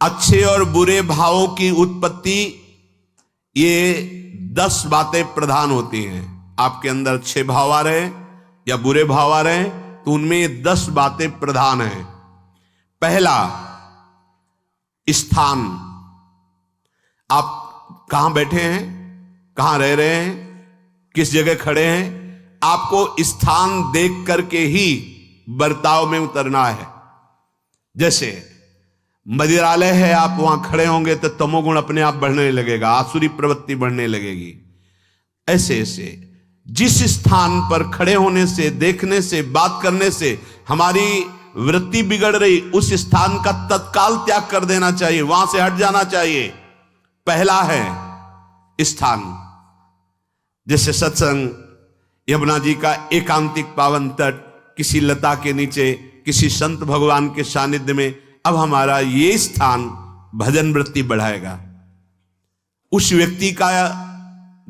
अच्छे और बुरे भावों की उत्पत्ति, ये 10 बातें प्रधान होती हैं। आपके अंदर अच्छे भाव आ रहे हैं या बुरे भाव आ रहे हैं तो उनमें ये 10 बातें प्रधान हैं। पहला, स्थान। आप कहां बैठे हैं, कहां रह रहे हैं, किस जगह खड़े हैं, आपको स्थान देख करके ही बर्ताव में उतरना है। जैसे मदिरालय है, आप वहां खड़े होंगे तो तमोगुण अपने आप बढ़ने लगेगा, आसुरी प्रवृत्ति बढ़ने लगेगी। ऐसे ऐसे जिस स्थान पर खड़े होने से, देखने से, बात करने से हमारी वृत्ति बिगड़ रही, उस स्थान का तत्काल त्याग कर देना चाहिए, वहां से हट जाना चाहिए। पहला है स्थान। जैसे सत्संग, यमुना जी का एकांतिक पावन तट, किसी लता के नीचे, किसी संत भगवान के सानिध्य में, अब हमारा ये स्थान भजन वृत्ति बढ़ाएगा। उस व्यक्ति का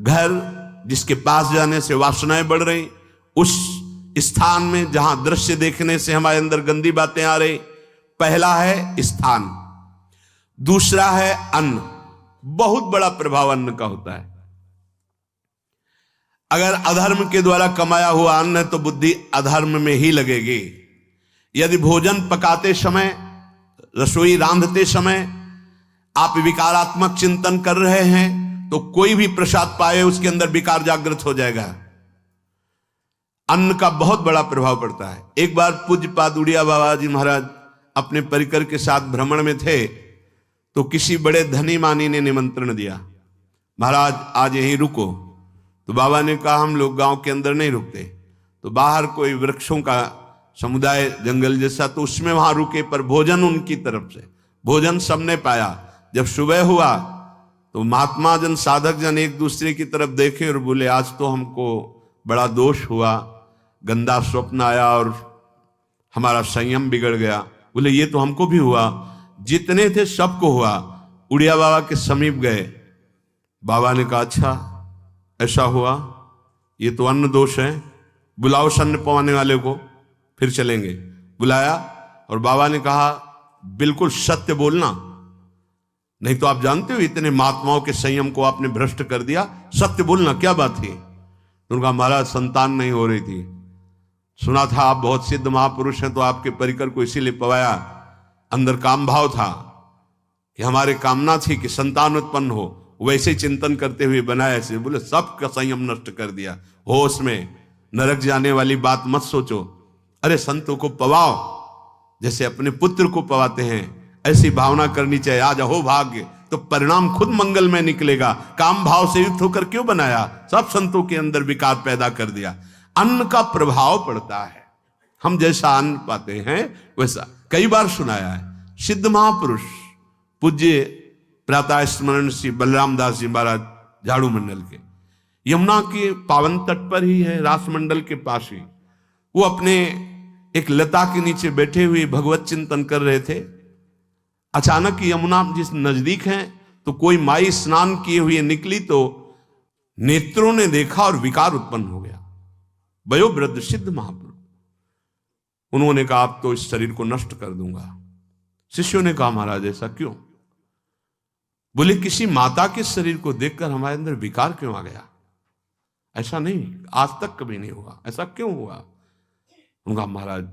घर जिसके पास जाने से वासनाएं बढ़ रही, उस स्थान में जहां दृश्य देखने से हमारे अंदर गंदी बातें आ रही, पहला है स्थान। दूसरा है अन्न। बहुत बड़ा प्रभाव अन्न का होता है। अगर अधर्म के द्वारा कमाया हुआ अन्न है तो बुद्धि अधर्म में ही लगेगी। यदि भोजन पकाते समय, रसोई रांधते समय आप विकारात्मक चिंतन कर रहे हैं तो कोई भी प्रसाद पाए उसके अंदर विकार जागृत हो जाएगा। अन्न का बहुत बड़ा प्रभाव पड़ता है। एक बार पूज्य पाद उड़िया बाबा जी महाराज अपने परिकर के साथ भ्रमण में थे तो किसी बड़े धनी मानी ने निमंत्रण दिया, महाराज आज यहीं रुको। तो बाबा ने कहा हम लोग गांव के अंदर नहीं रुकते, तो बाहर कोई वृक्षों का समुदाय, जंगल जैसा, तो उसमें वहां रुके, पर भोजन उनकी तरफ से, भोजन सबने पाया। जब सुबह हुआ तो महात्मा जन, साधक जन एक दूसरे की तरफ देखे और बोले आज तो हमको बड़ा दोष हुआ, गंदा स्वप्न आया और हमारा संयम बिगड़ गया। बोले ये तो हमको भी हुआ, जितने थे सबको हुआ। उड़िया बाबा के समीप गए, बाबा ने कहा अच्छा ऐसा हुआ, ये तो अन्न दोष है, बुलाओ सन्न पवाने वाले को, फिर चलेंगे। बुलाया और बाबा ने कहा बिल्कुल सत्य बोलना, नहीं तो आप जानते हो इतने महात्माओं के संयम को आपने भ्रष्ट कर दिया, सत्य बोलना क्या बात थी। तो उनका महाराज संतान नहीं हो रही थी, सुना था आप बहुत सिद्ध महापुरुष हैं तो आपके परिकर को इसीलिए पवाया, अंदर काम भाव था कि हमारे कामना थी कि संतान उत्पन्न हो, वैसे चिंतन करते हुए बनाया ऐसे। बोले सबका संयम नष्ट कर दिया, होश में, नरक जाने वाली बात मत सोचो। अरे संतों को पवाओ जैसे अपने पुत्र को पवाते हैं, ऐसी भावना करनी चाहिए। आज हो भाग्य तो परिणाम खुद मंगल में निकलेगा। काम भाव से युक्त होकर क्यों बनाया, सब संतों के अंदर विकार पैदा कर दिया। अन्न का प्रभाव पड़ता है, हम जैसा अन्न पाते हैं वैसा। कई बार सुनाया है, सिद्ध महापुरुष पूज्य प्रातः स्मरण श्री बलराम दास जी महाराज झाड़ू मंडल के, यमुना के पावन तट पर ही है, रास मंडल के पास ही, वो अपने एक लता के नीचे बैठे हुए भगवत चिंतन कर रहे थे। अचानक यमुना जिस नजदीक है तो कोई माई स्नान किए हुए निकली तो नेत्रों ने देखा और विकार उत्पन्न हो गया। वयोवृद्ध सिद्ध महापुरुष, उन्होंने कहा आप तो इस शरीर को नष्ट कर दूंगा। शिष्यों ने कहा महाराज ऐसा क्यों? बोले किसी माता के शरीर को देखकर हमारे अंदर विकार क्यों आ गया? ऐसा नहीं, आज तक कभी नहीं हुआ, ऐसा क्यों हुआ? उनका महाराज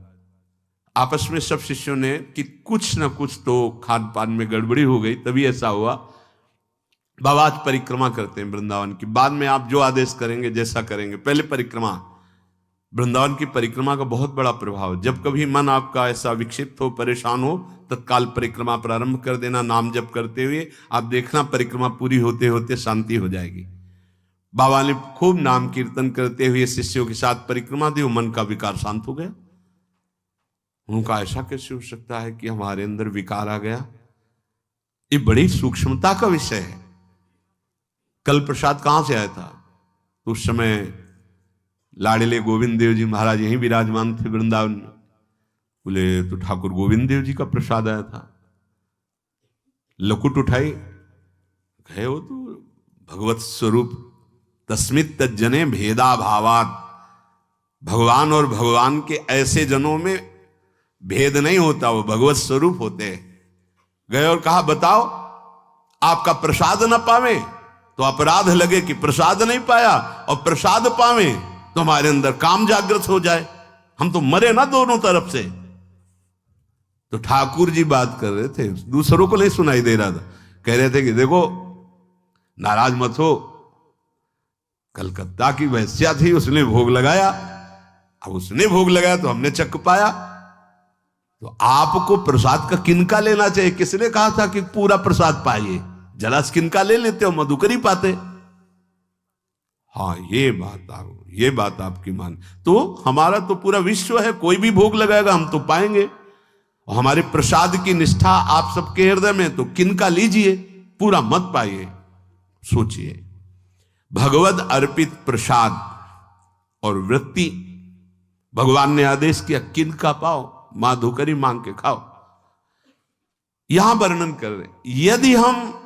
आपस में सब शिष्यों ने कि कुछ ना कुछ तो खान पान में गड़बड़ी हो गई तभी ऐसा हुआ। बाबा आज परिक्रमा करते हैं वृंदावन की, बाद में आप जो आदेश करेंगे जैसा करेंगे, पहले परिक्रमा। वृंदावन की परिक्रमा का बहुत बड़ा प्रभाव, जब कभी मन आपका ऐसा विक्षिप्त हो, परेशान हो, तत्काल परिक्रमा प्रारंभ कर देना, नाम जप करते हुए। आप देखना परिक्रमा पूरी होते होते शांति हो जाएगी। बाबा ने खूब नाम कीर्तन करते हुए शिष्यों के साथ परिक्रमा दी, मन का विकार शांत हो गया। उनका ऐसा कैसे हो सकता है कि हमारे अंदर विकार आ गया? ये बड़ी सूक्ष्मता का विषय है। कल प्रसाद कहां से आया था? तो उस समय लाड़िले गोविंद देव जी महाराज यहीं विराजमान थे वृंदावन में। बोले तो ठाकुर गोविंद देव जी का प्रसाद आया था। लकुट उठाई, गए हो तो भगवत स्वरूप तस्मित तज्जने भेदा भावात, भगवान और भगवान के ऐसे जनों में भेद नहीं होता, वो भगवत स्वरूप होते हैं। गए और कहा बताओ आपका प्रसाद न पावे तो अपराध लगे कि प्रसाद नहीं पाया, और प्रसाद पावे तो हमारे अंदर काम जागृत हो जाए, हम तो मरे ना दोनों तरफ से। तो ठाकुर जी बात कर रहे थे, दूसरों को नहीं सुनाई दे रहा था। कह रहे थे कि देखो नाराज मत हो, कलकत्ता की वैश्या थी, उसने भोग लगाया, अब उसने भोग लगाया तो हमने चख पाया, तो आपको प्रसाद का किनका लेना चाहिए? किसने कहा था कि पूरा प्रसाद पाइए? जरा किनका ले लेते हो, मधुकरी पाते। हाँ ये बात आपकी मान, तो हमारा तो पूरा विश्व है, कोई भी भोग लगाएगा हम तो पाएंगे, और हमारे प्रसाद की निष्ठा आप सबके हृदय में, तो किनका लीजिए, पूरा मत पाइए। सोचिए, भगवद अर्पित प्रसाद और वृत्ति, भगवान ने आदेश किया किनका पाओ, माधुकरी मांग के खाओ। यहां वर्णन कर रहे, यदि हम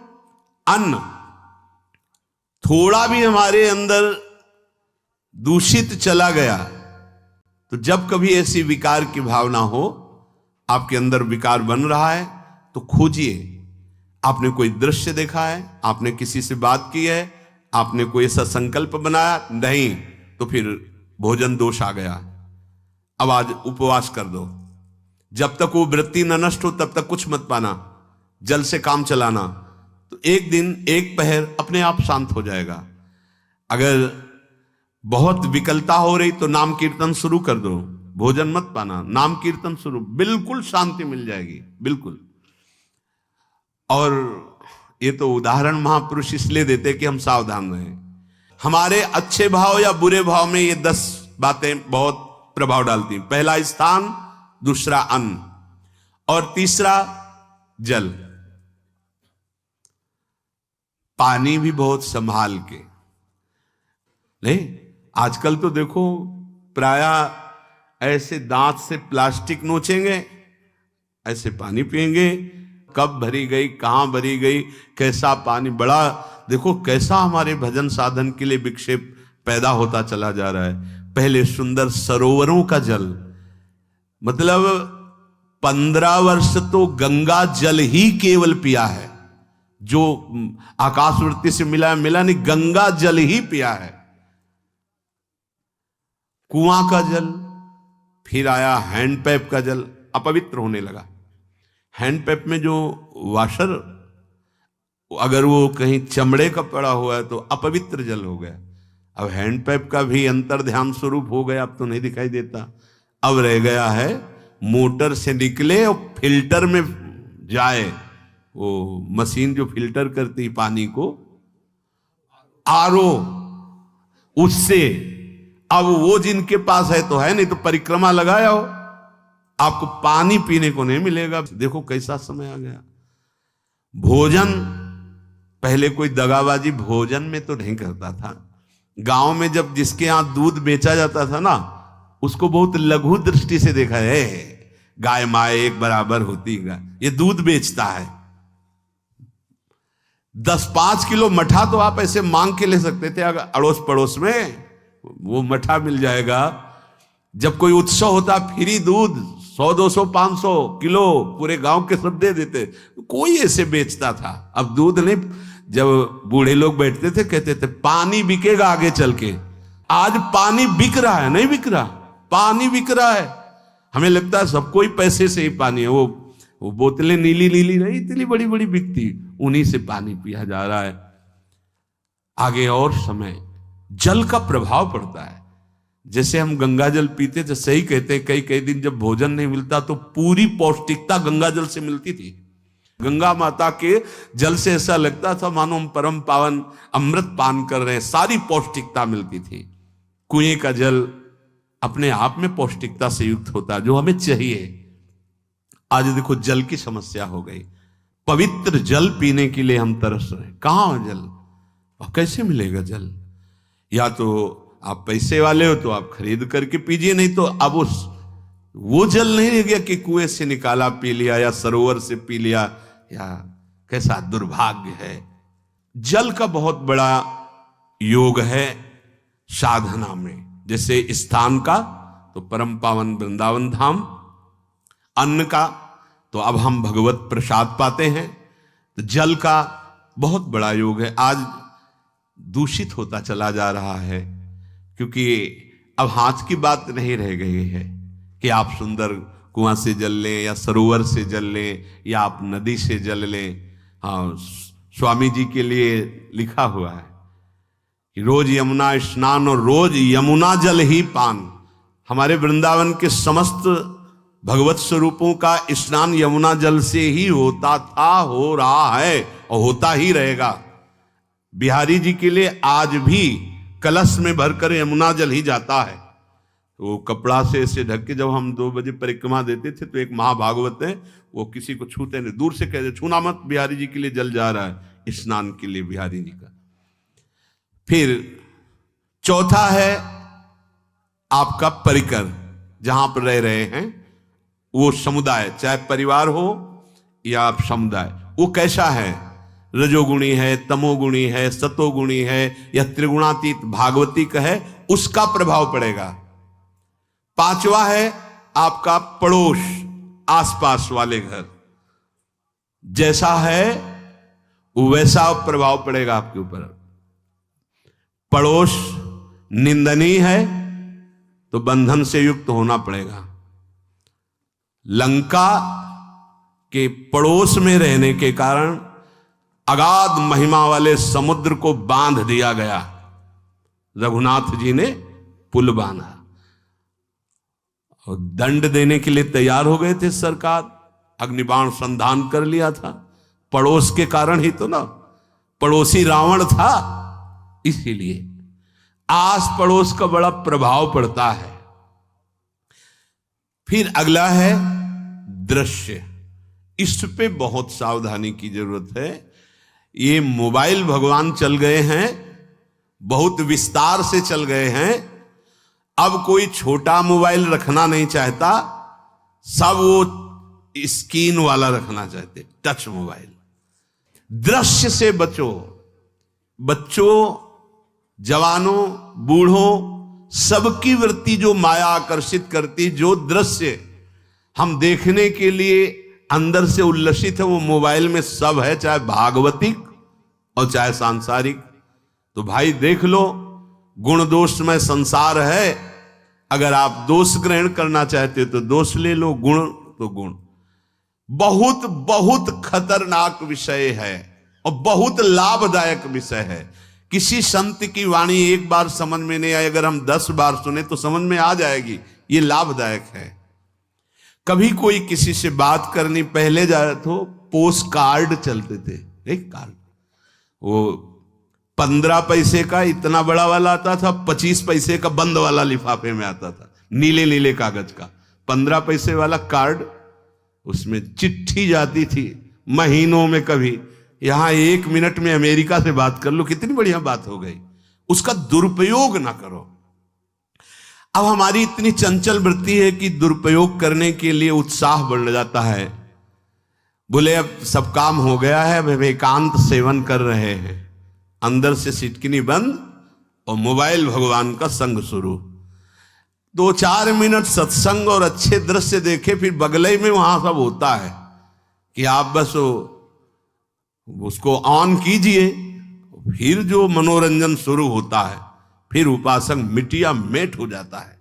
अन्न थोड़ा भी हमारे अंदर दूषित चला गया, तो जब कभी ऐसी विकार की भावना हो, आपके अंदर विकार बन रहा है, तो खोजिए। आपने कोई दृश्य देखा है, आपने किसी से बात की है, आपने कोई ऐसा संकल्प बनाया, नहीं, तो फिर भोजन दोष आ गया, अब आज उपवास कर दो। जब तक वो वृत्ति न नष्ट हो तब तक कुछ मत पाना, जल से काम चलाना, तो एक दिन एक पहर अपने आप शांत हो जाएगा। अगर बहुत विकलता हो रही तो नाम कीर्तन शुरू कर दो, भोजन मत पाना, नाम कीर्तन शुरू, बिल्कुल शांति मिल जाएगी, बिल्कुल। और ये तो उदाहरण महापुरुष इसलिए देते कि हम सावधान रहें। हमारे अच्छे भाव या बुरे भाव में ये 10 बातें बहुत प्रभाव डालती हैं। पहला स्थान, दूसरा अन्न, और तीसरा जल। पानी भी बहुत संभाल के नहीं, आजकल तो देखो प्रायः ऐसे दांत से प्लास्टिक नोचेंगे, ऐसे पानी पिएंगे, कब भरी गई, कहां भरी गई, कैसा पानी, बड़ा देखो कैसा हमारे भजन साधन के लिए विक्षेप पैदा होता चला जा रहा है। पहले सुंदर सरोवरों का जल, मतलब 15 वर्ष तो गंगा जल ही केवल पिया है, जो आकाशवृत्ति से मिला नहीं, गंगा जल ही पिया है। कुआं का जल, फिर आया हैंडपैप का जल, अपवित्र होने लगा। हैंडपैप में जो वाशर, अगर वो कहीं चमड़े का पड़ा हुआ है तो अपवित्र जल हो गया। अब हैंडपैप का भी अंतर ध्यान स्वरूप हो गया, अब तो नहीं दिखाई देता। अब रह गया है मोटर से निकले और फिल्टर में जाए, वो मशीन जो फिल्टर करती पानी को, आरओ, उससे। अब वो जिनके पास है तो है, नहीं तो परिक्रमा लगाया हो, आपको पानी पीने को नहीं मिलेगा। देखो कैसा समय आ गया। भोजन, पहले कोई दगाबाजी भोजन में तो नहीं करता था। गांव में जब जिसके यहां दूध बेचा जाता था ना, उसको बहुत लघु दृष्टि से देखा है, गाय माए एक बराबर होती है, ये दूध बेचता है। 10-5 किलो मठा तो आप ऐसे मांग के ले सकते थे, अगर अड़ोस पड़ोस में वो मठा मिल जाएगा। जब कोई उत्सव होता, फ्री दूध 100-200 500 किलो पूरे गांव के सब दे देते, कोई ऐसे बेचता था। अब दूध नहीं, जब बूढ़े लोग बैठते थे कहते थे पानी बिकेगा आगे चल के। आज पानी बिक रहा है, नहीं बिक रहा, पानी बिक रहा है। हमें लगता है सबको ही पैसे से ही पानी है, वो बोतलें नीली नीली नहीं, इतनी बड़ी बड़ी बिकती, उन्हीं से पानी पिया जा रहा है। आगे और समय, जल का प्रभाव पड़ता है। जैसे हम गंगा जल पीते थे, सही कहते हैं, कई कई दिन जब भोजन नहीं मिलता तो पूरी पौष्टिकता गंगा जल से मिलती थी। गंगा माता के जल से ऐसा लगता था मानो हम परम पावन अमृत पान कर रहे हैं, सारी पौष्टिकता मिलती थी। कुएं का जल अपने आप में पौष्टिकता से युक्त होता, जो हमें चाहिए। आज देखो जल की समस्या हो गई, पवित्र जल पीने के लिए हम तरस रहे, कहां जल और कैसे मिलेगा जल? या तो आप पैसे वाले हो तो आप खरीद करके पीजिए, नहीं तो अब वो जल नहीं रह गया कि कुएं से निकाला पी लिया या सरोवर से पी लिया, या कैसा दुर्भाग्य है। जल का बहुत बड़ा योग है साधना में। जैसे स्थान का तो परम पावन वृंदावन धाम, अन्न का तो अब हम भगवत प्रसाद पाते हैं। तो जल का बहुत बड़ा योग है। आज दूषित होता चला जा रहा है, क्योंकि अब हाथ की बात नहीं रह गई है कि आप सुंदर कुआं से जल लें या सरोवर से जल लें या आप नदी से जल लें। हाँ, स्वामी जी के लिए लिखा हुआ है कि रोज यमुना स्नान और रोज यमुना जल ही पान। हमारे वृंदावन के समस्त भगवत स्वरूपों का स्नान यमुना जल से ही होता था, हो रहा है और होता ही रहेगा। बिहारी जी के लिए आज भी कलश में भरकर यमुना जल ही जाता है। तो कपड़ा से ऐसे ढक के जब हम 2 बजे परिक्रमा देते थे तो एक महाभागवत है, वो किसी को छूते नहीं, दूर से कहते छूना मत, बिहारी जी के लिए जल जा रहा है स्नान के लिए बिहारी जी का। फिर चौथा है आपका परिकर, जहां पर रह रहे हैं वो समुदाय, चाहे परिवार हो या आप समुदाय, वो कैसा है, रजोगुणी है, तमोगुणी है, सतोगुणी है या त्रिगुणातीत भागवतिक है, उसका प्रभाव पड़ेगा। पांचवा है आपका पड़ोस, आसपास वाले घर, जैसा है वैसा प्रभाव पड़ेगा आपके ऊपर। पड़ोस निंदनीय है तो बंधन से युक्त होना पड़ेगा। लंका के पड़ोस में रहने के कारण अगाध महिमा वाले समुद्र को बांध दिया गया। रघुनाथ जी ने पुल बांधा और दंड देने के लिए तैयार हो गए थे सरकार, अग्निबाण संधान कर लिया था, पड़ोस के कारण ही तो ना, पड़ोसी रावण था। इसीलिए आस पड़ोस का बड़ा प्रभाव पड़ता है। फिर अगला है दृश्य, इस पे बहुत सावधानी की जरूरत है। ये मोबाइल भगवान चल गए हैं, बहुत विस्तार से चल गए हैं। अब कोई छोटा मोबाइल रखना नहीं चाहता, सब वो स्क्रीन वाला रखना चाहते, टच मोबाइल। दृश्य से बचो, बच्चों, जवानों, बूढ़ों, सबकी वृत्ति जो माया आकर्षित करती, जो दृश्य हम देखने के लिए अंदर से उल्लसित है, वो मोबाइल में सब है, चाहे भागवतिक और चाहे सांसारिक। तो भाई देख लो, गुण दोष में संसार है। अगर आप दोष ग्रहण करना चाहते हो तो दोष ले लो, गुण तो गुण। बहुत बहुत खतरनाक विषय है और बहुत लाभदायक विषय है। किसी संत की वाणी एक बार समझ में नहीं आई, अगर हम 10 बार सुने तो समझ में आ जाएगी। ये लाभदायक है। कभी कोई किसी से बात करनी, पहले जाए तो पोस्ट कार्ड चलते थे, एक कार्ड, वो 15 पैसे का इतना बड़ा वाला आता था, 25 पैसे का बंद वाला लिफाफे में आता था, नीले नीले कागज का 15 पैसे वाला कार्ड। उसमें चिट्ठी जाती थी महीनों में। कभी यहां 1 मिनट में अमेरिका से बात कर लो, कितनी बढ़िया बात हो गई। उसका दुरुपयोग ना करो। अब हमारी इतनी चंचल वृत्ति है कि दुरुपयोग करने के लिए उत्साह बढ़ जाता है। बोले अब सब काम हो गया है, अब एकांत सेवन कर रहे हैं, अंदर से सिटकिनी बंद और मोबाइल भगवान का संग शुरू। 2-4 मिनट सत्संग और अच्छे दृश्य देखे, फिर बगले में वहां सब होता है कि आप बस उसको ऑन कीजिए, फिर जो मनोरंजन शुरू होता है, फिर उपासक मिटिया मेट हो जाता है।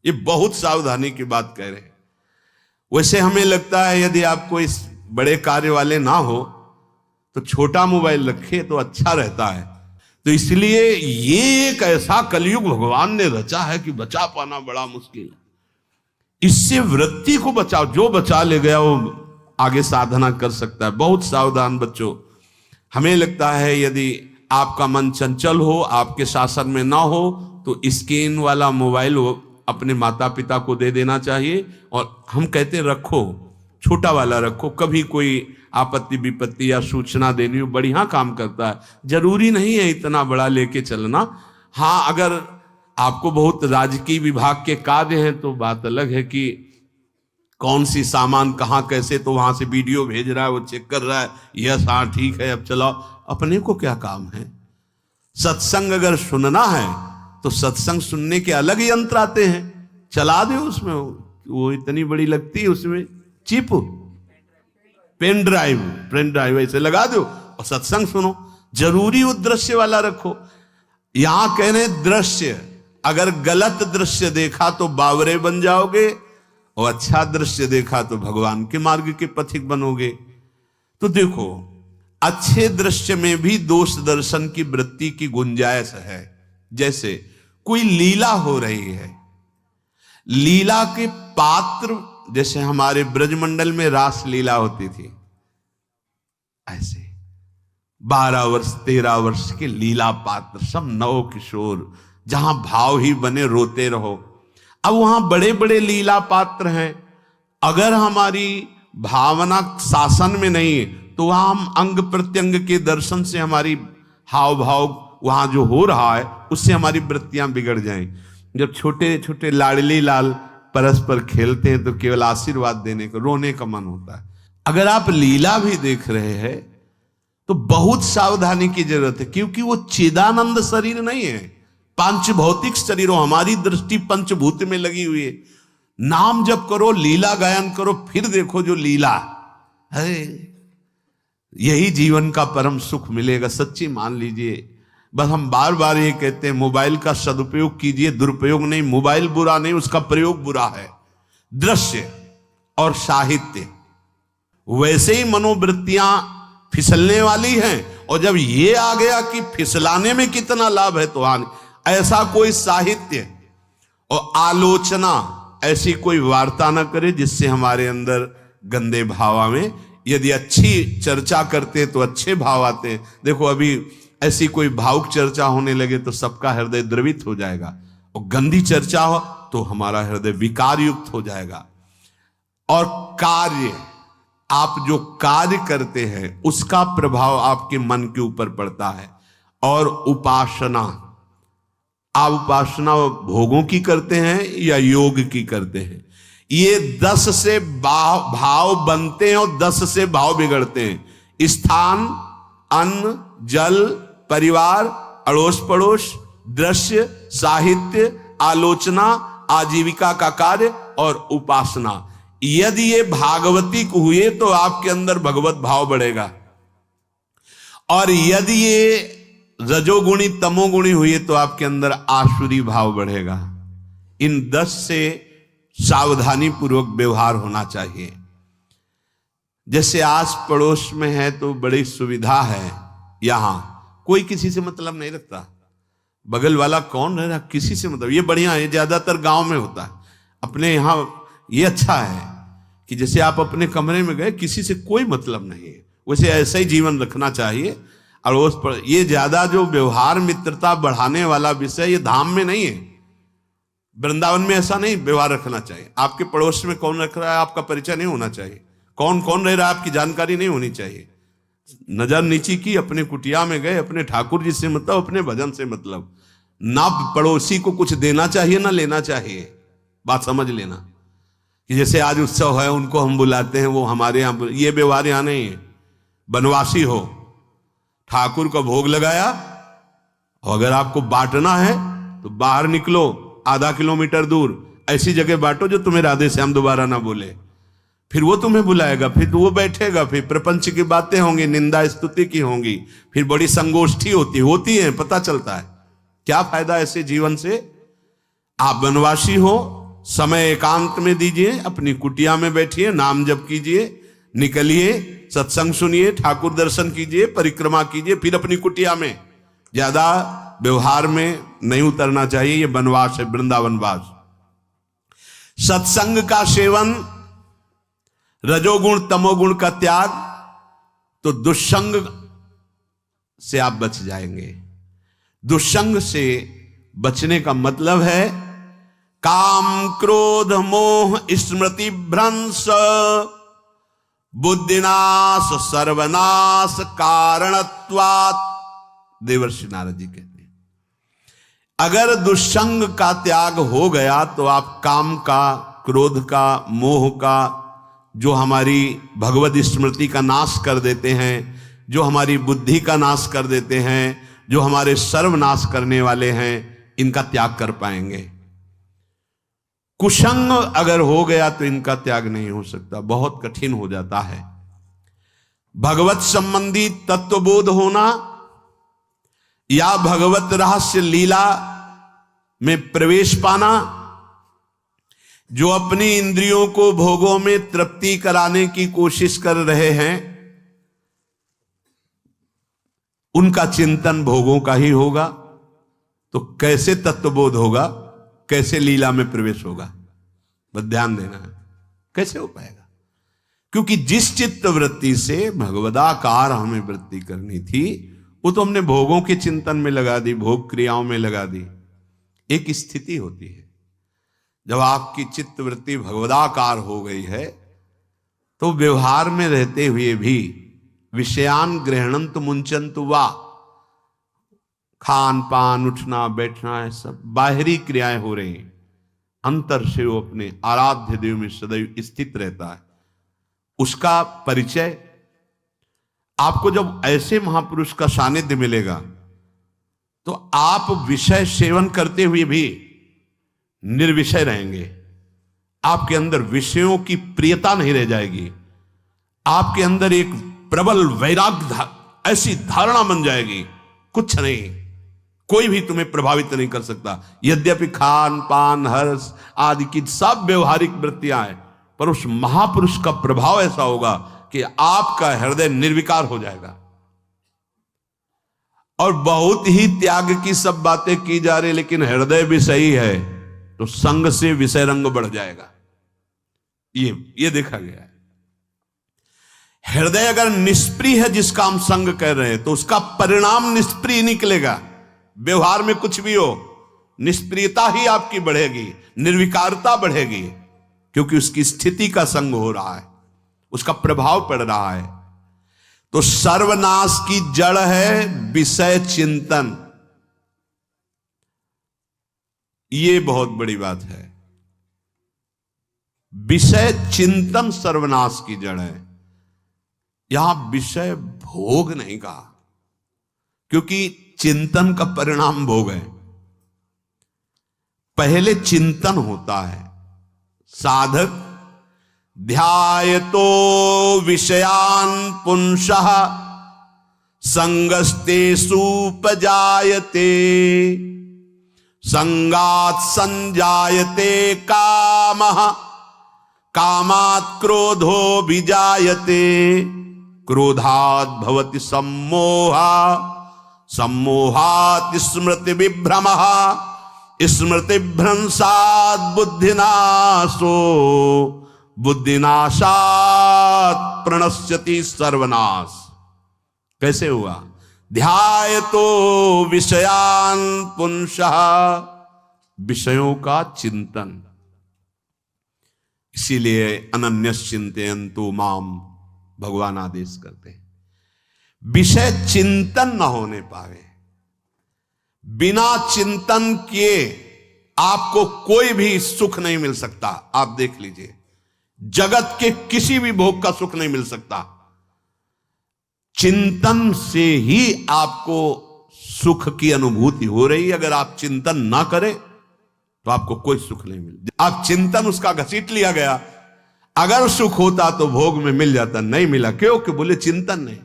ये बहुत सावधानी की बात कह रहे हैं। वैसे हमें लगता है यदि आपको इस बड़े कार्य वाले ना हो तो छोटा मोबाइल रखे तो अच्छा रहता है। तो इसलिए ये एक ऐसा कलयुग भगवान ने रचा है कि बचा पाना बड़ा मुश्किल है। इससे वृत्ति को बचाओ, जो बचा ले गया वो आगे साधना कर सकता है। बहुत सावधान बच्चों। हमें लगता है यदि आपका मन चंचल हो, आपके शासन में ना हो, तो स्क्रीन वाला मोबाइल अपने माता पिता को दे देना चाहिए। और हम कहते रखो, छोटा वाला रखो, कभी कोई आपत्ति विपत्ति या सूचना देनी हो, बढ़िया काम करता है। जरूरी नहीं है इतना बड़ा लेके चलना। हाँ, अगर आपको बहुत राजकीय विभाग के कार्य हैं तो बात अलग है कि कौन सी सामान कहाँ कैसे, तो वहां से वीडियो भेज रहा है, वो चेक कर रहा है, यस हाँ ठीक है अब चलाओ। अपने को क्या काम है? सत्संग अगर सुनना है तो सत्संग सुनने के अलग यंत्र आते हैं, चला दे उसमें, वो इतनी बड़ी लगती है उसमें चिप, पेन ड्राइव ऐसे लगा दो और सत्संग सुनो। जरूरी वो दृश्य वाला रखो। यहां कह रहे दृश्य, अगर गलत दृश्य देखा तो बावरे बन जाओगे और अच्छा दृश्य देखा तो भगवान के मार्ग के पथिक बनोगे। तो देखो, अच्छे दृश्य में भी दोष दर्शन की वृत्ति की गुंजाइश है। जैसे कोई लीला हो रही है, लीला के पात्र, जैसे हमारे ब्रजमंडल में रास लीला होती थी, ऐसे 12 वर्ष 13 वर्ष के लीला पात्र, सब नव किशोर, जहां भाव ही बने रोते रहो। अब वहां बड़े बड़े लीला पात्र हैं, अगर हमारी भावना शासन में नहीं है तो वहां हम अंग प्रत्यंग के दर्शन से हमारी हाव भाव वहां जो हो रहा है उससे हमारी वृत्तियां बिगड़ जाएं। जब छोटे छोटे लाडली लाल परस्पर खेलते हैं तो केवल आशीर्वाद देने को, रोने का मन होता है। अगर आप लीला भी देख रहे हैं तो बहुत सावधानी की जरूरत है, क्योंकि वो चिदानंद शरीर नहीं है, पांच भौतिक शरीरों, हमारी दृष्टि पंचभूत में लगी हुई है। नाम जप करो, लीला गायन करो, फिर देखो जो लीला है, यही जीवन का परम सुख मिलेगा। सच्ची मान लीजिए। बस हम बार बार ये कहते हैं, मोबाइल का सदुपयोग कीजिए, दुरुपयोग नहीं। मोबाइल बुरा नहीं, उसका प्रयोग बुरा है। दृश्य और साहित्य, वैसे ही मनोवृत्तियां फिसलने वाली हैं, और जब ये आ गया कि फिसलाने में कितना लाभ है तो ऐसा कोई साहित्य और आलोचना, ऐसी कोई वार्ता ना करे जिससे हमारे अंदर गंदे भाव आवे। यदि अच्छी चर्चा करते तो अच्छे भाव आते। देखो, अभी ऐसी कोई भावुक चर्चा होने लगे तो सबका हृदय द्रवित हो जाएगा, और गंदी चर्चा हो तो हमारा हृदय विकार युक्त हो जाएगा। और कार्य, आप जो कार्य करते हैं उसका प्रभाव आपके मन के ऊपर पड़ता है। और उपासना, आप उपासना भोगों की करते हैं या योग की करते हैं, ये 10 से भाव बनते हैं और 10 से भाव बिगड़ते हैं। स्थान, अन्न, जल, परिवार, अड़ोस पड़ोस, दृश्य, साहित्य, आलोचना, आजीविका का कार्य और उपासना। यदि ये भागवतिक हुए तो आपके अंदर भगवत भाव बढ़ेगा, और यदि ये रजोगुणी तमोगुणी हुए तो आपके अंदर आसुरी भाव बढ़ेगा। इन 10 से सावधानी पूर्वक व्यवहार होना चाहिए। जैसे आस पड़ोस में है तो बड़ी सुविधा है, यहां कोई किसी से मतलब नहीं रखता, बगल वाला कौन रह रहा किसी से मतलब, ये बढ़िया है। ज्यादातर गांव में होता है, अपने यहां ये अच्छा है कि जैसे आप अपने कमरे में गए, किसी से कोई मतलब नहीं है, वैसे ऐसा ही जीवन रखना चाहिए। अड़ोस पर ये ज्यादा जो व्यवहार मित्रता बढ़ाने वाला विषय, ये धाम में नहीं है, वृंदावन में ऐसा नहीं व्यवहार रखना चाहिए। आपके पड़ोस में कौन रख रहा है आपका परिचय नहीं होना चाहिए, कौन कौन रह रहा है आपकी जानकारी नहीं होनी चाहिए। नजर नीची की, अपने कुटिया में गए, अपने ठाकुर जी से मतलब, अपने भजन से मतलब, ना पड़ोसी को कुछ देना चाहिए ना लेना चाहिए। बात समझ लेना कि जैसे आज उत्सव है उनको हम बुलाते हैं, वो हमारे यहाँ, ये व्यवहार यहाँ नहीं है। बनवासी हो, ठाकुर का भोग लगाया, और अगर आपको बांटना है तो बाहर निकलो, आधा किलोमीटर दूर ऐसी जगह बांटो जो तुम्हें राधे श्याम दोबारा ना बोले, फिर वो तुम्हें बुलाएगा, फिर वो बैठेगा, फिर प्रपंच की बातें होंगी, निंदा स्तुति की होंगी, फिर बड़ी संगोष्ठी होती है, पता चलता है। क्या फायदा ऐसे जीवन से? आप वनवासी हो, समय एकांत में दीजिए, अपनी कुटिया में बैठिए, नाम जप कीजिए, निकलिए, सत्संग सुनिए, ठाकुर दर्शन कीजिए, परिक्रमा कीजिए, फिर अपनी कुटिया में। ज्यादा व्यवहार में नहीं उतरना चाहिए, ये वनवास है, वृंदावनवास। सत्संग का सेवन, रजोगुण तमोगुण का त्याग, तो दुष्संग से आप बच जाएंगे। दुष्संग से बचने का मतलब है काम क्रोध मोह स्मृति भ्रंश बुद्धिनाश सर्वनाश कारणत्वात्। देवर्षि नारद जी कहते हैं, अगर दुष्संग का त्याग हो गया तो आप काम का, क्रोध का, मोह का, जो हमारी भगवत स्मृति का नाश कर देते हैं, जो हमारी बुद्धि का नाश कर देते हैं, जो हमारे सर्वनाश करने वाले हैं, इनका त्याग कर पाएंगे। कुसंग अगर हो गया तो इनका त्याग नहीं हो सकता, बहुत कठिन हो जाता है। भगवत संबंधी तत्वबोध होना या भगवत रहस्य लीला में प्रवेश पाना, जो अपनी इंद्रियों को भोगों में तृप्ति कराने की कोशिश कर रहे हैं, उनका चिंतन भोगों का ही होगा। तो कैसे तत्वबोध होगा, कैसे लीला में प्रवेश होगा, बस ध्यान देना है, कैसे हो पाएगा? क्योंकि जिस चित्त वृत्ति से भगवदाकार हमें वृत्ति करनी थी, वो तो हमने भोगों के चिंतन में लगा दी, भोग क्रियाओं में लगा दी। एक स्थिति होती है, जब आपकी चित्त वृत्ति भगवदाकार हो गई है, तो व्यवहार में रहते हुए भी विषयान ग्रहणंत मुंचंत वा, खान पान उठना बैठना सब बाहरी क्रियाएं हो रही हैं, अंतर से वो अपने आराध्य देव में सदैव स्थित रहता है। उसका परिचय आपको जब ऐसे महापुरुष का सानिध्य मिलेगा, तो आप विषय सेवन करते हुए भी निर्विषय रहेंगे। आपके अंदर विषयों की प्रियता नहीं रह जाएगी। आपके अंदर एक प्रबल वैराग्य ऐसी धारणा बन जाएगी, कुछ नहीं, कोई भी तुम्हें प्रभावित नहीं कर सकता। यद्यपि खान पान हर्ष आदि की सब व्यवहारिक वृत्तियां हैं, पर उस महापुरुष का प्रभाव ऐसा होगा कि आपका हृदय निर्विकार हो जाएगा। और बहुत ही त्याग की सब बातें की जा रही, लेकिन हृदय भी सही है, तो संग से विषय रंग बढ़ जाएगा। ये देखा गया है। हृदय अगर निष्प्रिय है, जिसका हम संग कह रहे हैं, तो उसका परिणाम निष्प्रिय निकलेगा। व्यवहार में कुछ भी हो, निष्प्रियता ही आपकी बढ़ेगी, निर्विकारता बढ़ेगी, क्योंकि उसकी स्थिति का संग हो रहा है, उसका प्रभाव पड़ रहा है। तो सर्वनाश की जड़ है विषय चिंतन। ये बहुत बड़ी बात है। विषय चिंतन सर्वनाश की जड़ है। यहां विषय भोग नहीं कहा, क्योंकि चिंतन का परिणाम भोग है। पहले चिंतन होता है। साधक ध्यायतो विषयान पुंसः संगस्तेषु उपजायते, संगात् संजायते कामः, कामात् क्रोधो विजायते, क्रोधात् भवति सम्मोहः, सम्मोहात् स्मृति विभ्रमः, स्मृति भ्रंशात् बुद्धिनाशो, बुद्धिनाशात् प्रणश्यति सर्वनाश। कैसे हुआ? ध्यायतो विषयान पुंसः, विषयों का चिंतन। इसीलिए अनन्यश्चिन्तयन्तु माम भगवान आदेश करते हैं। विषय चिंतन न होने पावे, बिना चिंतन किए आपको कोई भी सुख नहीं मिल सकता। आप देख लीजिए, जगत के किसी भी भोग का सुख नहीं मिल सकता। चिंतन से ही आपको सुख की अनुभूति हो रही है। अगर आप चिंतन ना करें तो आपको कोई सुख नहीं मिलता। आप चिंतन उसका घसीट लिया गया। अगर सुख होता तो भोग में मिल जाता, नहीं मिला। क्यों? कि बोले चिंतन नहीं।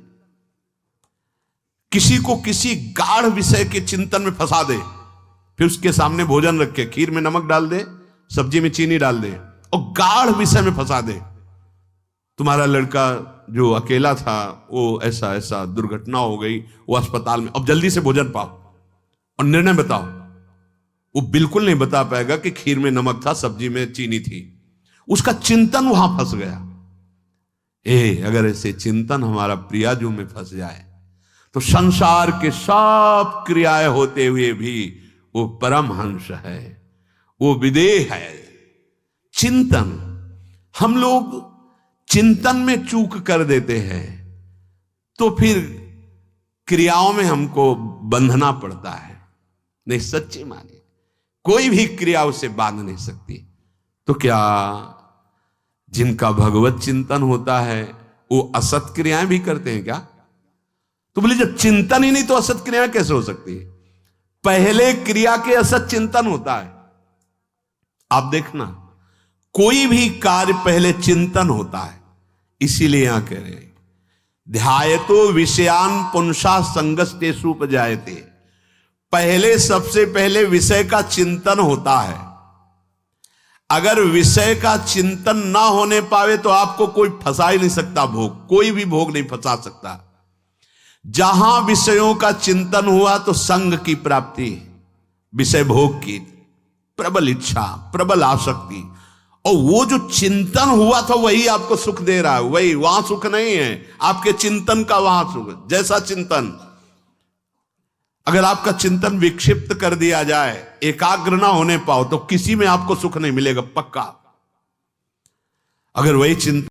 किसी को किसी गाढ़ विषय के चिंतन में फंसा दे, फिर उसके सामने भोजन रखे, खीर में नमक डाल दे, सब्जी में चीनी डाल दे, और गाढ़ विषय में फंसा दे। तुम्हारा लड़का जो अकेला था, वो ऐसा ऐसा दुर्घटना हो गई, वो अस्पताल में, अब जल्दी से भोजन पाओ और निर्णय बताओ। वो बिल्कुल नहीं बता पाएगा कि खीर में नमक था, सब्जी में चीनी थी। उसका चिंतन वहां फंस गया। अगर ऐसे चिंतन हमारा प्रियाजू में फंस जाए तो संसार के सब क्रियाएं होते हुए भी वो परमहंस है, वो विदेह है। चिंतन, हम लोग चिंतन में चूक कर देते हैं, तो फिर क्रियाओं में हमको बंधना पड़ता है। नहीं, सच्ची माने कोई भी क्रिया उसे बांध नहीं सकती। तो क्या जिनका भगवत चिंतन होता है वो असत क्रियाएं भी करते हैं क्या? तो बोले जब चिंतन ही नहीं तो असत क्रियाएं कैसे हो सकती है? पहले क्रिया के असत चिंतन होता है। आप देखना, कोई भी कार्य पहले चिंतन होता है। इसीलिए यहां कह रहे हैं ध्यायतो विषयान पुंसा संगस्तेषु उपजायते। पहले, सबसे पहले विषय का चिंतन होता है। अगर विषय का चिंतन ना होने पावे तो आपको कोई फंसा ही नहीं सकता भोग, कोई भी भोग नहीं फंसा सकता। जहां विषयों का चिंतन हुआ तो संग की प्राप्ति, विषय भोग की प्रबल इच्छा, प्रबल आसक्ति, और वो जो चिंतन हुआ था वही आपको सुख दे रहा है। वही, वहां सुख नहीं है, आपके चिंतन का वहां सुख। जैसा चिंतन, अगर आपका चिंतन विक्षिप्त कर दिया जाए, एकाग्र ना होने पाओ, तो किसी में आपको सुख नहीं मिलेगा पक्का। अगर वही चिंतन